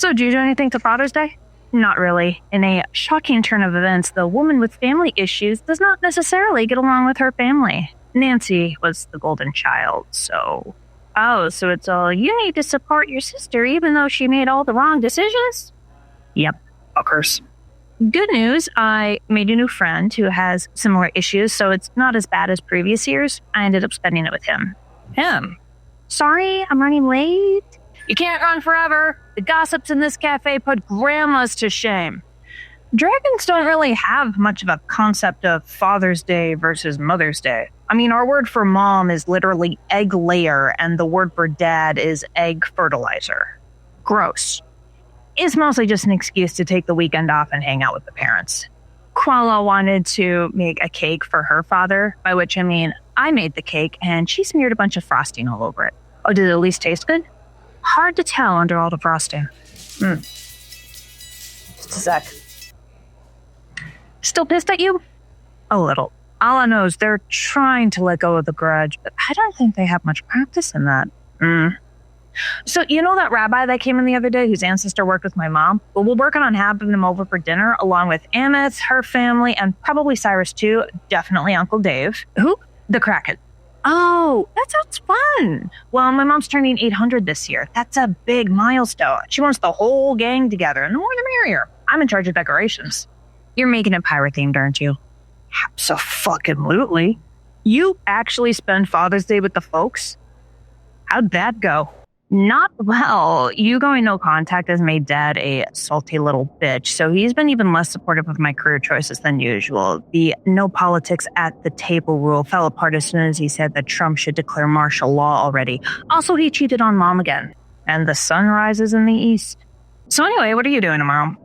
So, did you do anything to Father's Day? Not really. In a shocking turn of events, the woman with family issues does not necessarily get along with her family. Nancy was the golden child, so... Oh, so it's all you need to support your sister even though she made all the wrong decisions? Yep, fuckers. Good news, I made a new friend who has similar issues, so it's not as bad as previous years. I ended up spending it with him. Him? Sorry, I'm running late. You can't run forever. The gossips in this cafe put grandmas to shame. Dragons don't really have much of a concept of Father's Day versus Mother's Day. I mean, our word for mom is literally egg layer, and the word for dad is egg fertilizer. Gross. It's mostly just an excuse to take the weekend off and hang out with the parents. Koala wanted to make a cake for her father, by which I mean I made the cake and she smeared a bunch of frosting all over it. Oh, did it at least taste good? Hard to tell under all the frosting. Just a sec. Still pissed at you? A little. All I know is they're trying to let go of the grudge, but I don't think they have much practice in that. So, you know that rabbi that came in the other day whose ancestor worked with my mom? Well, we're working on having him over for dinner, along with Ameth, her family, and probably Cyrus too. Definitely Uncle Dave. Who? The Kraken. Oh, that sounds fun. Well, my mom's turning 800 this year. That's a big milestone. She wants the whole gang together, and the more the merrier. I'm in charge of decorations. You're making it pirate-themed, aren't you? Abso-fucking-lutely. You actually spend Father's Day with the folks? How'd that go? Not well. You going no contact has made Dad a salty little bitch, so he's been even less supportive of my career choices than usual. The no politics at the table rule fell apart as soon as he said that Trump should declare martial law already. Also, he cheated on Mom again. And the sun rises in the east. So anyway, what are you doing tomorrow?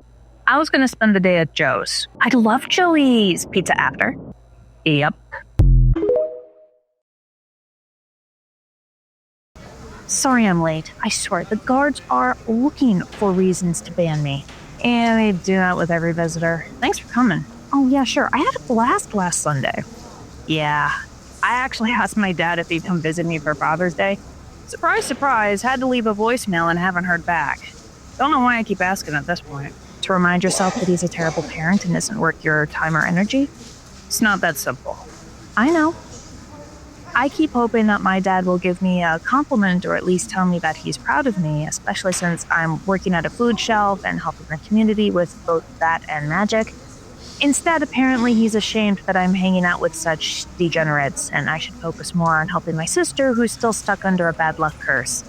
I was going to spend the day at Joe's. I love Joey's. Pizza after? Yep. Sorry I'm late. I swear, the guards are looking for reasons to ban me. And they do that with every visitor. Thanks for coming. Oh yeah, sure. I had a blast last Sunday. Yeah. I actually asked my dad if he'd come visit me for Father's Day. Surprise, surprise. Had to leave a voicemail and haven't heard back. Don't know why I keep asking at this point. To remind yourself that he's a terrible parent and isn't worth your time or energy? It's not that simple. I know. I keep hoping that my dad will give me a compliment or at least tell me that he's proud of me, especially since I'm working at a food shelf and helping the community with both that and magic. Instead, apparently he's ashamed that I'm hanging out with such degenerates and I should focus more on helping my sister who's still stuck under a bad luck curse.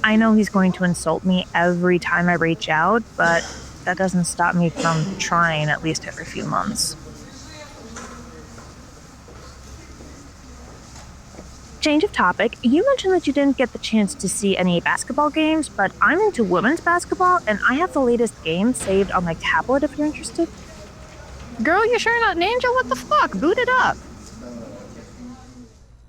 I know he's going to insult me every time I reach out, but that doesn't stop me from trying at least every few months. Change of topic, you mentioned that you didn't get the chance to see any basketball games, but I'm into women's basketball and I have the latest game saved on my tablet if you're interested. Girl, you sure not Ninja? What the fuck? Boot it up.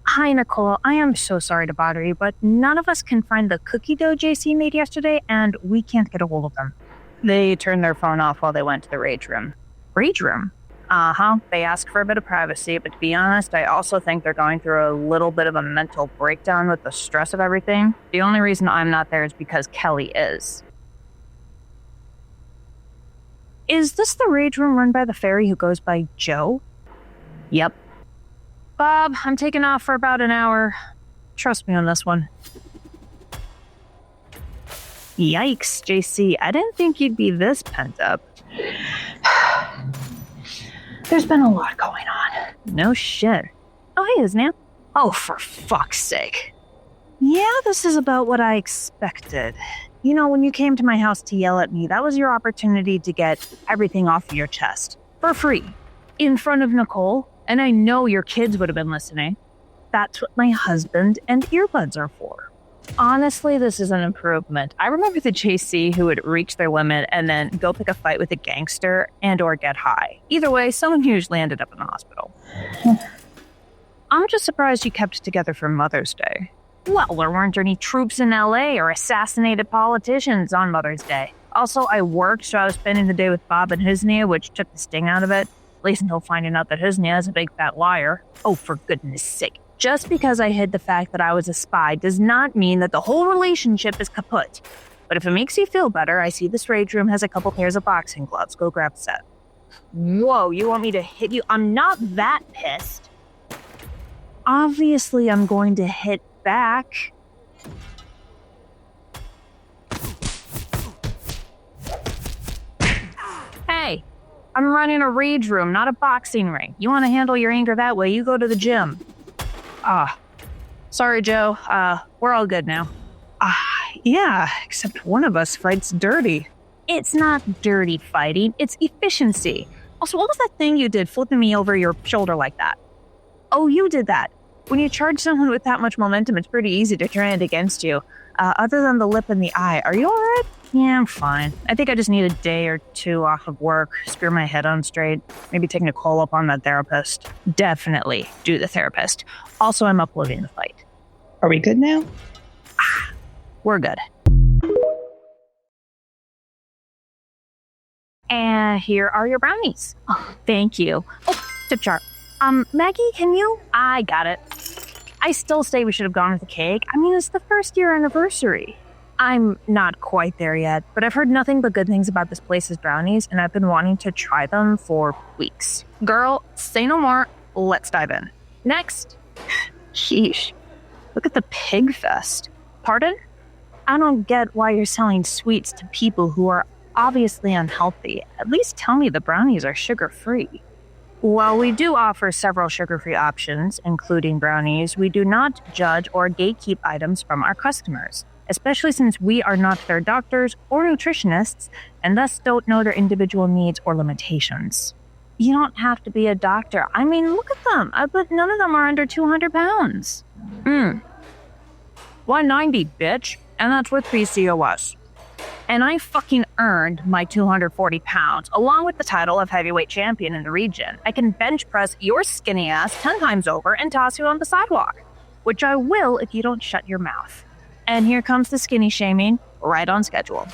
Hi, Nicole. I am so sorry to bother you, but none of us can find the cookie dough JC made yesterday and we can't get a hold of them. They turned their phone off while they went to the rage room. Rage room? Uh-huh. They asked for a bit of privacy, but to be honest, I also think they're going through a little bit of a mental breakdown with the stress of everything. The only reason I'm not there is because Kelly is. Is this the rage room run by the fairy who goes by Joe? Yep. Bob, I'm taking off for about an hour. Trust me on this one. Yikes, JC. I didn't think you'd be this pent up. There's been a lot going on. No shit. Oh, hey, Isn't? Oh, for fuck's sake. Yeah, this is about what I expected. You know, when you came to my house to yell at me, that was your opportunity to get everything off of your chest. For free. In front of Nicole. And I know your kids would have been listening. That's what my husband and earbuds are for. Honestly, this is an improvement. I remember the JC who would reach their limit and then go pick a fight with a gangster and or get high. Either way, someone usually ended up in the hospital. I'm just surprised you kept it together for Mother's Day. Well, there weren't any troops in LA or assassinated politicians on Mother's Day. Also, I worked, so I was spending the day with Bob and Husnia, which took the sting out of it. At least until finding out that Husnia is a big fat liar. Oh, for goodness sake. Just because I hid the fact that I was a spy does not mean that the whole relationship is kaput. But if it makes you feel better, I see this rage room has a couple pairs of boxing gloves. Go grab a set. Whoa, you want me to hit you? I'm not that pissed. Obviously, I'm going to hit back. Hey, I'm running a rage room, not a boxing ring. You want to handle your anger that way, you go to the gym. Sorry, Joe. We're all good now. Yeah, except one of us fights dirty. It's not dirty fighting, it's efficiency. Also, what was that thing you did flipping me over your shoulder like that? Oh, you did that. When you charge someone with that much momentum, it's pretty easy to turn it against you. Other than the lip and the eye, are you alright? Yeah, I'm fine. I think I just need a day or two off of work, screw my head on straight, maybe taking a call up on that therapist. Definitely do the therapist. Also, I'm uploading the fight. Are we good now? We're good. And here are your brownies. Oh, thank you. Oh, tip jar. Maggie, can you? I got it. I still say we should have gone with the cake. I mean, it's the first year anniversary. I'm not quite there yet, but I've heard nothing but good things about this place's brownies, and I've been wanting to try them for weeks. Girl, say no more. Let's dive in. Next. Sheesh. Look at the pig fest. Pardon? I don't get why you're selling sweets to people who are obviously unhealthy. At least tell me the brownies are sugar-free. While we do offer several sugar-free options, including brownies, we do not judge or gatekeep items from our customers, especially since we are not their doctors or nutritionists and thus don't know their individual needs or limitations. You don't have to be a doctor. I mean, look at them. I bet none of them are under 200 pounds. 190, bitch. And that's with PCOS. And I fucking earned my 240 pounds, along with the title of heavyweight champion in the region. I can bench press your skinny ass 10 times over and toss you on the sidewalk, which I will if you don't shut your mouth. And here comes the skinny shaming, right on schedule.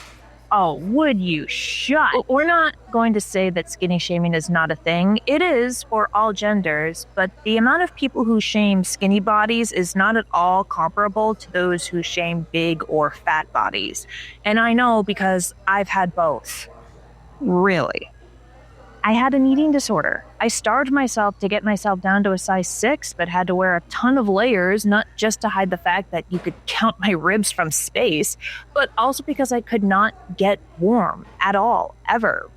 Oh, would you shut? We're not going to say that skinny shaming is not a thing. It is for all genders, but the amount of people who shame skinny bodies is not at all comparable to those who shame big or fat bodies. And I know because I've had both. Really? I had an eating disorder. I starved myself to get myself down to a size 6, but had to wear a ton of layers, not just to hide the fact that you could count my ribs from space, but also because I could not get warm at all, ever.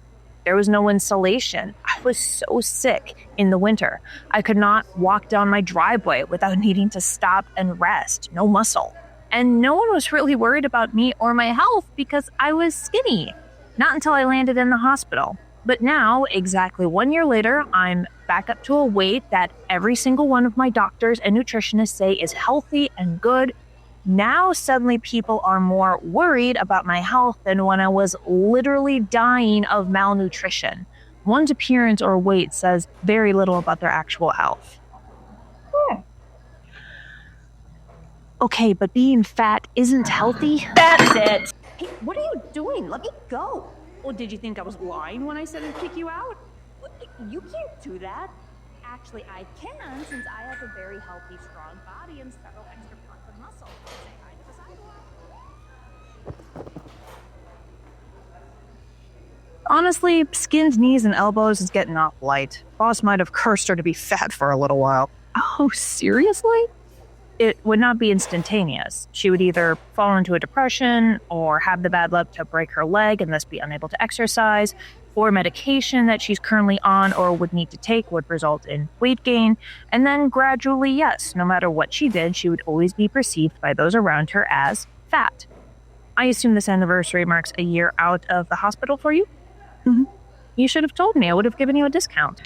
There was no insulation. I was so sick in the winter. I could not walk down my driveway without needing to stop and rest. No muscle. And no one was really worried about me or my health because I was skinny. Not until I landed in the hospital. But now, exactly 1 year later, I'm back up to a weight that every single one of my doctors and nutritionists say is healthy and good. Now, suddenly people are more worried about my health than when I was literally dying of malnutrition. One's appearance or weight says very little about their actual health. Okay, but being fat isn't healthy? That's it! Hey, what are you doing? Let me go. Well, did you think I was lying when I said I'd kick you out? You can't do that. Actually, I can, since I have a very healthy, strong body and several extra pounds of muscle. Say hi to the sidewalk. Honestly, skinned knees and elbows is getting off light. Boss might have cursed her to be fat for a little while. Oh, seriously? It would not be instantaneous. She would either fall into a depression or have the bad luck to break her leg and thus be unable to exercise, or medication that she's currently on or would need to take would result in weight gain. And then gradually, yes, no matter what she did, she would always be perceived by those around her as fat. I assume this anniversary marks a year out of the hospital for you? Mm-hmm. You should have told me. I would have given you a discount.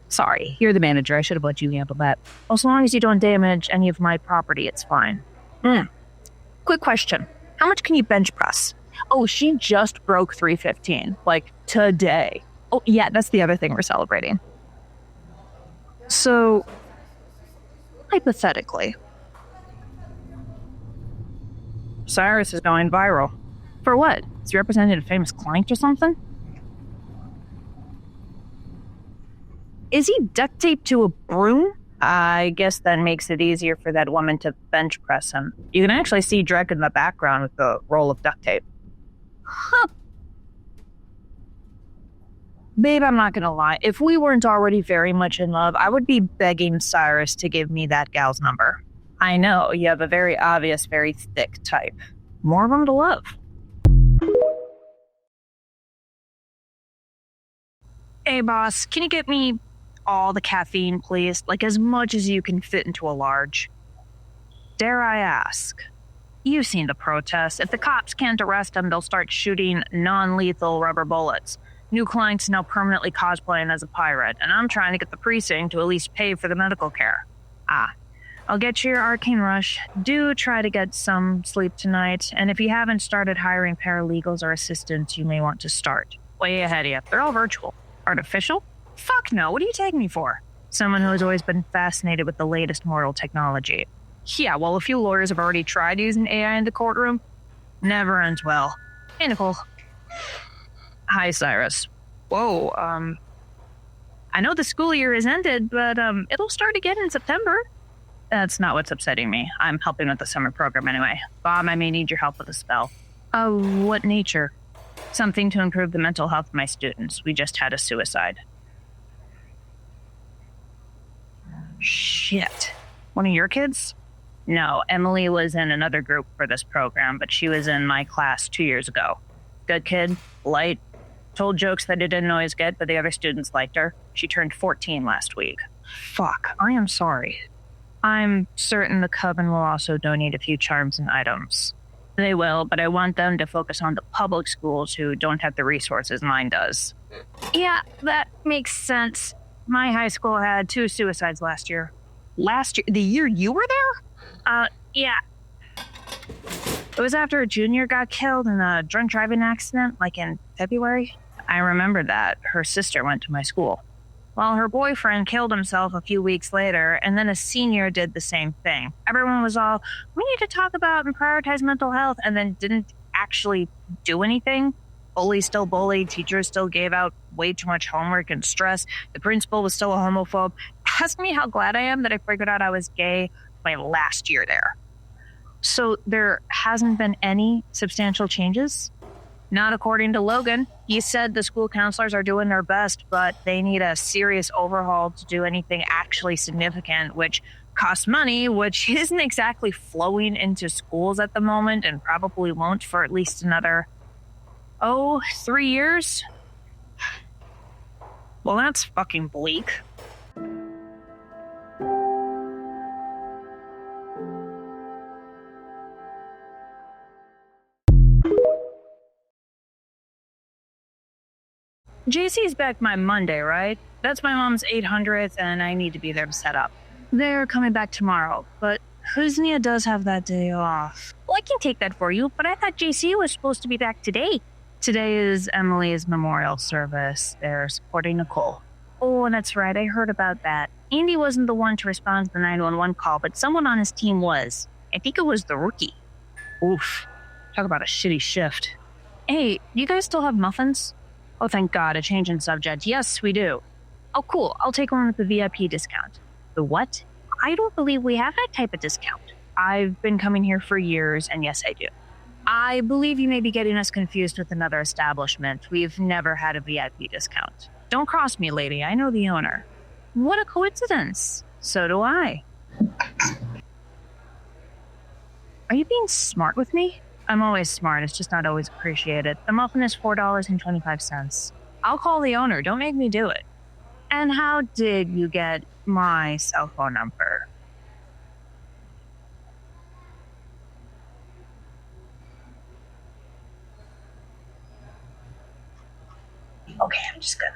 Sorry, you're the manager. I should have let you handle that. As long as you don't damage any of my property, it's fine. Quick question. How much can you bench press? Oh, she just broke 315. Like, today. Oh, yeah, that's the other thing we're celebrating. So, hypothetically, Cyrus is going viral. For what? Is he representing a famous client or something? Is he duct taped to a broom? I guess that makes it easier for that woman to bench press him. You can actually see Drek in the background with the roll of duct tape. Huh. Babe, I'm not gonna lie. If we weren't already very much in love, I would be begging Cyrus to give me that gal's number. I know, you have a very obvious, very thick type. More of them to love. Hey, boss, can you get me all the caffeine, please? Like as much as you can fit into a large. Dare I ask? You've seen the protests. If the cops can't arrest him, they'll start shooting non-lethal rubber bullets. New client's now permanently cosplaying as a pirate, and I'm trying to get the precinct to at least pay for the medical care. I'll get you your arcane rush. Do try to get some sleep tonight, and if you haven't started hiring paralegals or assistants, you may want to start. Way ahead of you. They're all virtual. Artificial? Fuck no, what do you take me for? Someone who has always been fascinated with the latest mortal technology. Yeah, well, a few lawyers have already tried using AI in the courtroom. Never ends well. Hey, Nicole. Hi, Cyrus. Whoa, I know the school year has ended, but it'll start again in September. That's not what's upsetting me. I'm helping with the summer program anyway. Bob, I may need your help with a spell. What nature? Something to improve the mental health of my students. We just had a suicide. Shit. One of your kids? No, Emily was in another group for this program, but she was in my class 2 years ago. Good kid, light, told jokes that I didn't always get, but the other students liked her. She turned 14 last week. Fuck, I am sorry. I'm certain the coven will also donate a few charms and items. They will, but I want them to focus on the public schools who don't have the resources mine does. Yeah, that makes sense. My high school had 2 suicides last year. Last year? The year you were there? Yeah. It was after a junior got killed in a drunk driving accident, like in February. I remember that. Her sister went to my school. Well, her boyfriend killed himself a few weeks later, and then a senior did the same thing. Everyone was all, we need to talk about and prioritize mental health, and then didn't actually do anything. Bullies still bullied, teachers still gave out way too much homework and stress. The principal was still a homophobe. Ask me how glad I am that I figured out I was gay my last year there. So there hasn't been any substantial changes? Not according to Logan. He said the school counselors are doing their best, but they need a serious overhaul to do anything actually significant, which costs money, which isn't exactly flowing into schools at the moment and probably won't for at least another, 3 years? Well, that's fucking bleak. JC's back by Monday, right? That's my mom's 800th, and I need to be there to set up. They're coming back tomorrow, but Huznia does have that day off. Well, I can take that for you, but I thought JC was supposed to be back today. Today is Emily's memorial service. They're supporting Nicole. Oh, that's right. I heard about that. Andy wasn't the one to respond to the 911 call, but someone on his team was. I think it was the rookie. Oof. Talk about a shitty shift. Hey, you guys still have muffins? Oh, thank God, a change in subject. Yes, we do. Oh, cool. I'll take one with the VIP discount. The what? I don't believe we have that type of discount. I've been coming here for years, and yes, I do. I believe you may be getting us confused with another establishment. We've never had a VIP discount. Don't cross me, lady. I know the owner. What a coincidence. So do I. Are you being smart with me? I'm always smart. It's just not always appreciated. The muffin is $4.25. I'll call the owner. Don't make me do it. And how did you get my cell phone number? Okay, I'm just gonna...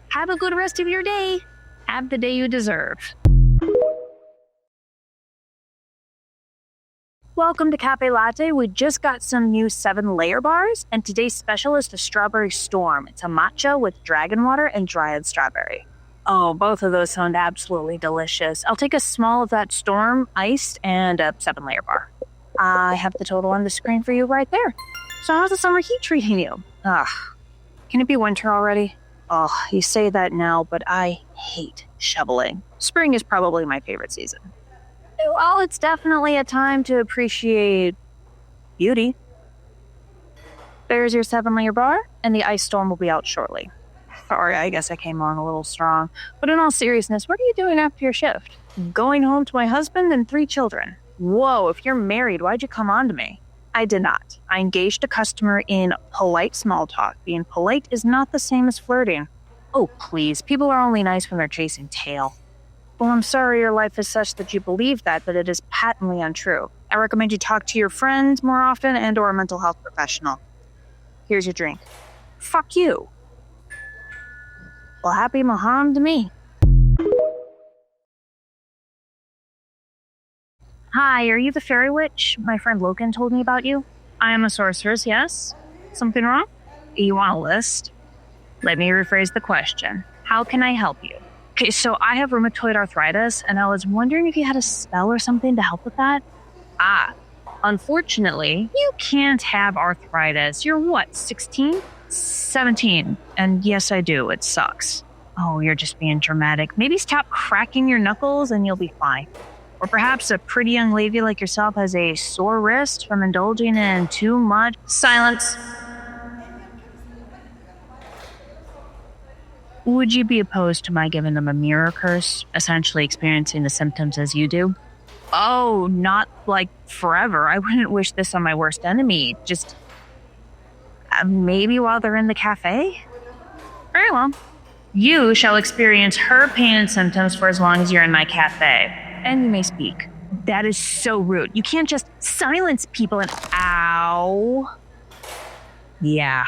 Have a good rest of your day. Have the day you deserve. Welcome to CaFae Latte. We just got some new 7-layer bars, and today's special is the Strawberry Storm. It's a matcha with dragon water and dryad strawberry. Oh, both of those sound absolutely delicious. I'll take a small of that Storm iced and a 7-layer bar. I have the total on the screen for you right there. So how's the summer heat treating you? Can it be winter already? Oh, you say that now, but I hate shoveling. Spring is probably my favorite season. Well, it's definitely a time to appreciate beauty. There's your 7-layer bar, and the ice storm will be out shortly. Sorry, I guess I came on a little strong. But in all seriousness, what are you doing after your shift? Going home to my husband and 3 children. Whoa, if you're married, why'd you come on to me? I did not. I engaged a customer in polite small talk. Being polite is not the same as flirting. Oh, please, people are only nice when they're chasing tail. Well, I'm sorry your life is such that you believe that, but it is patently untrue. I recommend you talk to your friends more often and or a mental health professional. Here's your drink. Fuck you. Well, happy Maham to me. Hi, are you the fairy witch? My friend Logan told me about you. I am a sorceress, yes. Something wrong? You want a list? Let me rephrase the question. How can I help you? Okay, so I have rheumatoid arthritis, and I was wondering if you had a spell or something to help with that? Unfortunately, you can't have arthritis. You're what, 16? 17. And yes, I do. It sucks. Oh, you're just being dramatic. Maybe stop cracking your knuckles and you'll be fine. Or perhaps a pretty young lady like yourself has a sore wrist from indulging in too much. Silence. Would you be opposed to my giving them a mirror curse, essentially experiencing the symptoms as you do? Oh, not like forever. I wouldn't wish this on my worst enemy. Just maybe while they're in the cafe? Very well. You shall experience her pain and symptoms for as long as you're in my cafe. And you may speak. That is so rude. You can't just silence people and ow. Yeah.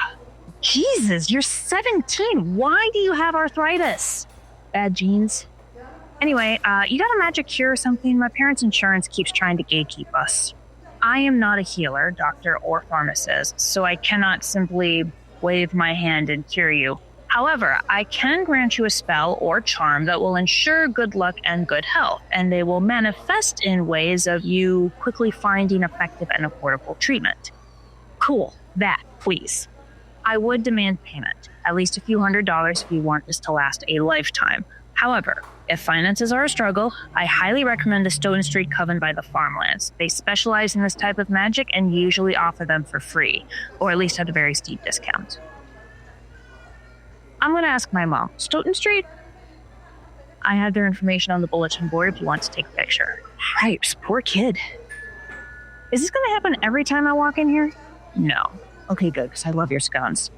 Jesus, you're 17. Why do you have arthritis? Bad genes. Anyway, you got a magic cure or something? My parents' insurance keeps trying to gatekeep us. I am not a healer, doctor, or pharmacist, so I cannot simply wave my hand and cure you. However, I can grant you a spell or charm that will ensure good luck and good health, and they will manifest in ways of you quickly finding effective and affordable treatment. Cool. That, please. I would demand payment, at least a few $100s if you want this to last a lifetime. However, if finances are a struggle, I highly recommend the Stone Street Coven by the Farmlands. They specialize in this type of magic and usually offer them for free, or at least at a very steep discount. I'm going to ask my mom. Stoughton Street? I have their information on the bulletin board if you want to take a picture. Cripes, poor kid. Is this going to happen every time I walk in here? No. Okay, good, because I love your scones.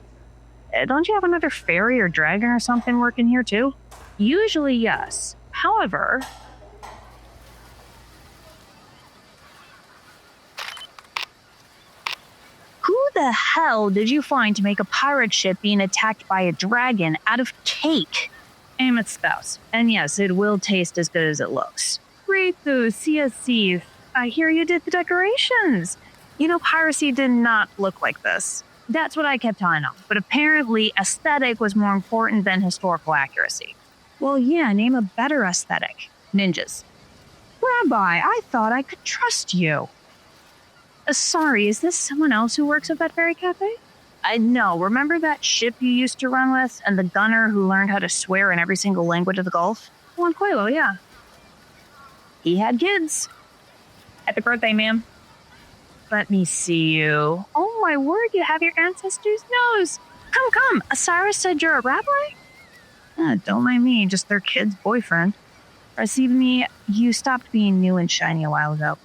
Don't you have another fairy or dragon or something working here too? Usually, yes. However... Who the hell did you find to make a pirate ship being attacked by a dragon out of cake? Ameth's spouse. And yes, it will taste as good as it looks. Great though, CSC. I hear you did the decorations. You know, piracy did not look like this. That's what I kept telling them. But apparently, aesthetic was more important than historical accuracy. Well, yeah, name a better aesthetic. Ninjas. Rabbi, I thought I could trust you. Sorry, is this someone else who works at that very cafe? No, remember that ship you used to run with and the gunner who learned how to swear in every single language of the Gulf? Juan Coelho, yeah. He had kids. Happy birthday, ma'am. Let me see you. Oh my word, you have your ancestors' nose. Come. Osiris said you're a rabbi? Don't mind me, just their kid's boyfriend. Receive me, you stopped being new and shiny a while ago.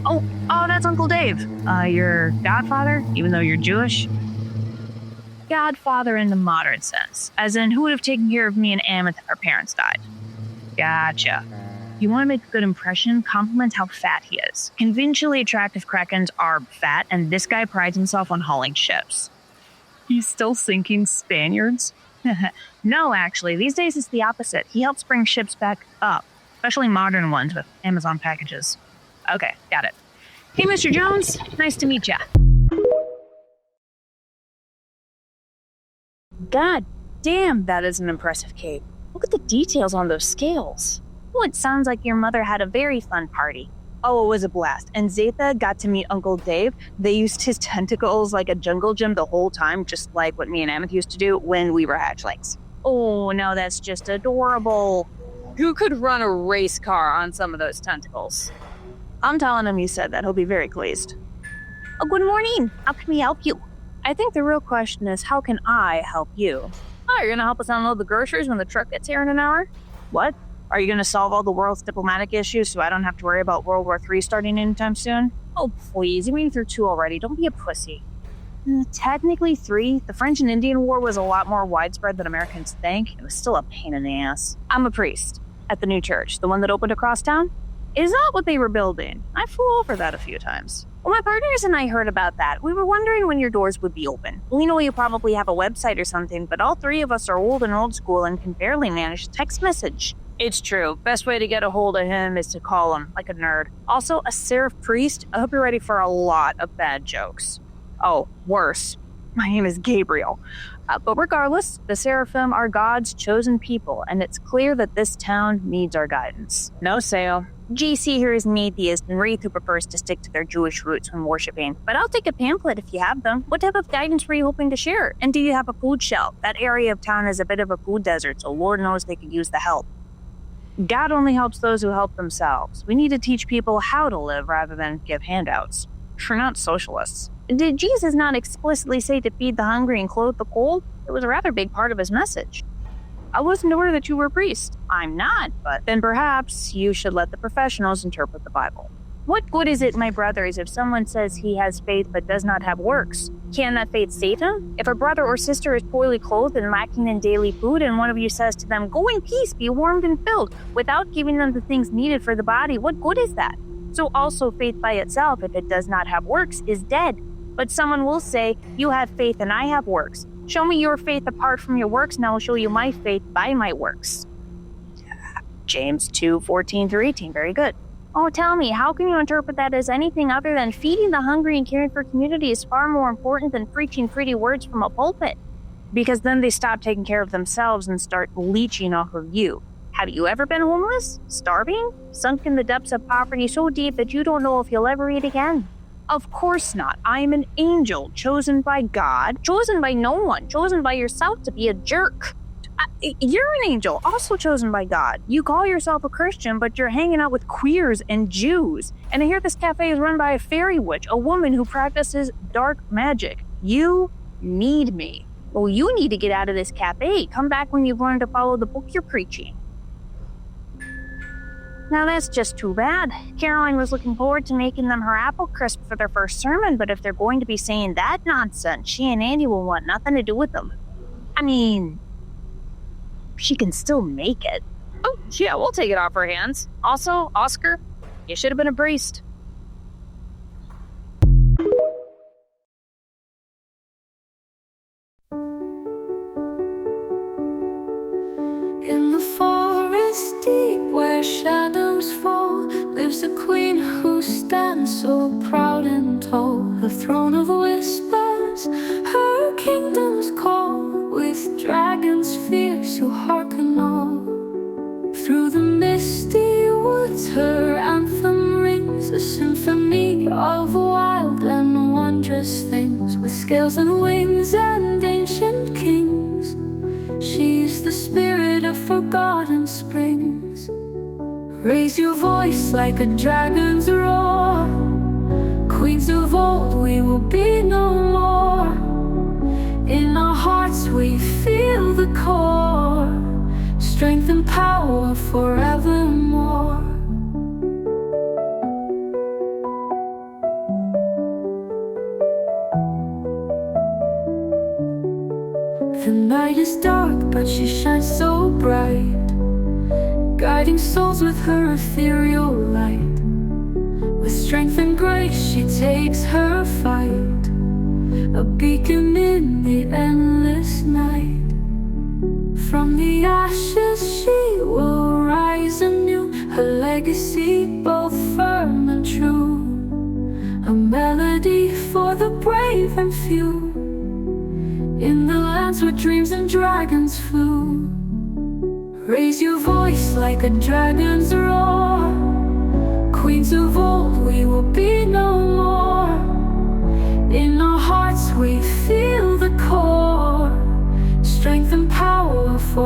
Oh, that's Uncle Dave. Your godfather, even though you're Jewish? Godfather in the modern sense, as in who would have taken care of me and Ameth if our parents died. Gotcha. You want to make a good impression? Compliment how fat he is. Conventionally attractive krakens are fat, and this guy prides himself on hauling ships. He's still sinking Spaniards? No, actually, these days it's the opposite. He helps bring ships back up, especially modern ones with Amazon packages. Okay, got it. Hey, Mr. Jones, nice to meet ya. God damn, that is an impressive cape. Look at the details on those scales. Oh, it sounds like your mother had a very fun party. Oh, it was a blast. And Zeta got to meet Uncle Dave. They used his tentacles like a jungle gym the whole time, just like what me and Ameth used to do when we were hatchlings. Oh, no, that's just adorable. Who could run a race car on some of those tentacles? I'm telling him you said that. He'll be very pleased. Oh, good morning. How can we help you? I think the real question is, how can I help you? Oh, you're gonna help us unload the groceries when the truck gets here in an hour? What? Are you going to solve all the world's diplomatic issues so I don't have to worry about World War III starting anytime soon? Oh, please. You've been through 2 already. Don't be a pussy. Technically 3. The French and Indian War was a lot more widespread than Americans think. It was still a pain in the ass. I'm a priest at the new church, the one that opened across town. Is not what they were building. I flew over that a few times. Well, my partners and I heard about that. We were wondering when your doors would be open. We know you probably have a website or something, but all 3 of us are old and old school and can barely manage a text message. It's true. Best way to get a hold of him is to call him, like a nerd. Also, a serif priest. I hope you're ready for a lot of bad jokes. Oh, worse. My name is Gabriel. But regardless, the seraphim are God's chosen people, and it's clear that this town needs our guidance. No sale. GC here is an atheist, and Wraith who prefers to stick to their Jewish roots when worshiping. But I'll take a pamphlet if you have them. What type of guidance were you hoping to share? And do you have a food shelf? That area of town is a bit of a food desert, so Lord knows they could use the help. God only helps those who help themselves. We need to teach people how to live rather than give handouts. We're not socialists. Did Jesus not explicitly say to feed the hungry and clothe the cold? It was a rather big part of his message. I wasn't aware that you were a priest. I'm not, but then perhaps you should let the professionals interpret the Bible. What good is it, my brothers, if someone says he has faith but does not have works? Can that faith save him? If a brother or sister is poorly clothed and lacking in daily food, and one of you says to them, "Go in peace, be warmed and filled," without giving them the things needed for the body, what good is that? So also faith by itself, if it does not have works, is dead. But someone will say, "You have faith and I have works. Show me your faith apart from your works, and I will show you my faith by my works." James 2:14-18. Very good. Oh, tell me, how can you interpret that as anything other than feeding the hungry and caring for community is far more important than preaching pretty words from a pulpit? Because then they stop taking care of themselves and start leeching off of you. Have you ever been homeless? Starving? Sunk in the depths of poverty so deep that you don't know if you'll ever eat again? Of course not. I am an angel chosen by God. Chosen by no one. Chosen by yourself to be a jerk. You're an angel, also chosen by God. You call yourself a Christian, but you're hanging out with queers and Jews. And I hear this cafe is run by a fairy witch, a woman who practices dark magic. You need me. Well, you need to get out of this cafe. Come back when you've learned to follow the book you're preaching. Now that's just too bad. Caroline was looking forward to making them her apple crisp for their first sermon, but if they're going to be saying that nonsense, she and Andy will want nothing to do with them. I mean, she can still make it. Oh, yeah, we'll take it off her hands. Also, Oscar, you should have been a priest. In the forest deep where shadows fall lives a queen who stands so proud and tall. Her throne of whispers, her kingdom's call, with dragons fierce who hearken all. Through the misty woods her anthem rings, a symphony of wild and wondrous things, with scales and wings and ancient kings. She's the spirit of forgotten springs. Raise your voice like a dragon's roar. Queens of old, we will be no more. In our hearts we feel the core, strength and power forevermore. The night is dark, but she shines so bright, guiding souls with her ethereal light. With strength and grace she takes her fight, a beacon in the endless night. From the ashes she will rise anew, her legacy both firm and true, a melody for the brave and few, in the lands where dreams and dragons flew. Raise your voice like a dragon's roar. Queens of old, we will be no more. In our hearts we feel the core, strength and power for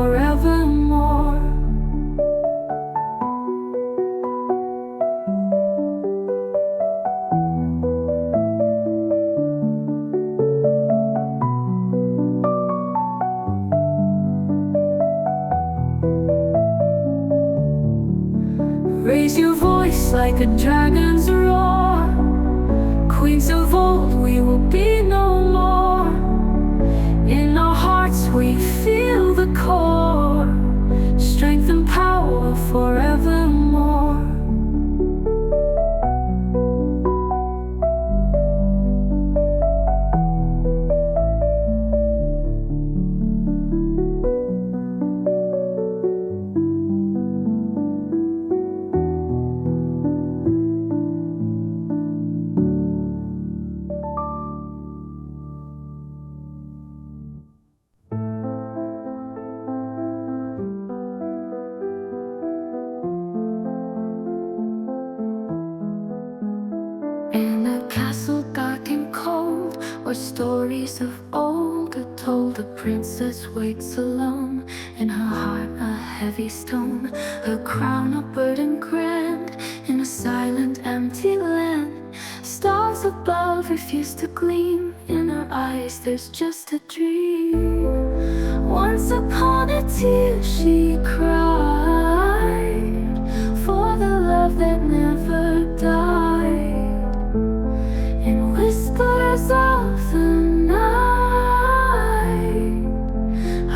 voice like a dragon's roar. Queens of old, we will be no more. In our hearts we feel the core, strength and power forevermore. In a castle dark and cold, where stories of old are told, a princess waits alone, in her heart a heavy stone, her crown a burden grand, in a silent empty land. Stars above refuse to gleam, in her eyes there's just a dream. Once upon a tear she cried, for the love that never died. In whispers of the night,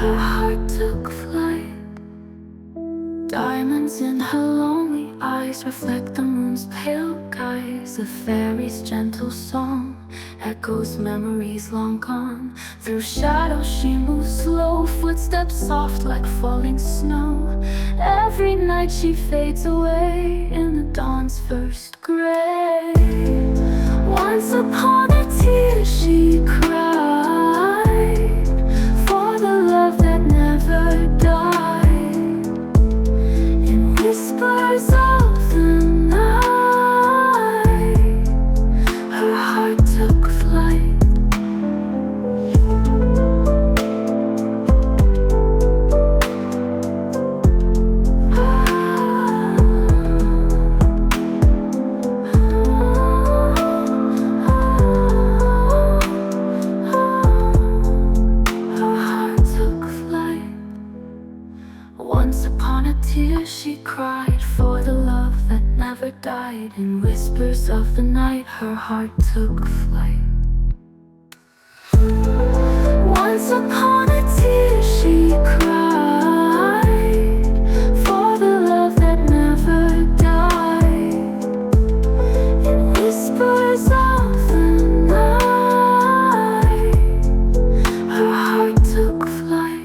her heart took flight. Diamonds in her lonely eyes reflect the moon's pale guise. A fairy's gentle song echoes memories long gone. Through shadows she moves slow, footsteps soft like falling snow. Every night she fades away in the dawn's first gray. Once upon a tear she cried, for the love that never died. In whispers of the night, her heart took flight. Once upon a tear she cried, for the love that never died. In whispers of the night, her heart took flight. Once upon a tear she cried, for the love that never died. In whispers of the night, her heart took flight.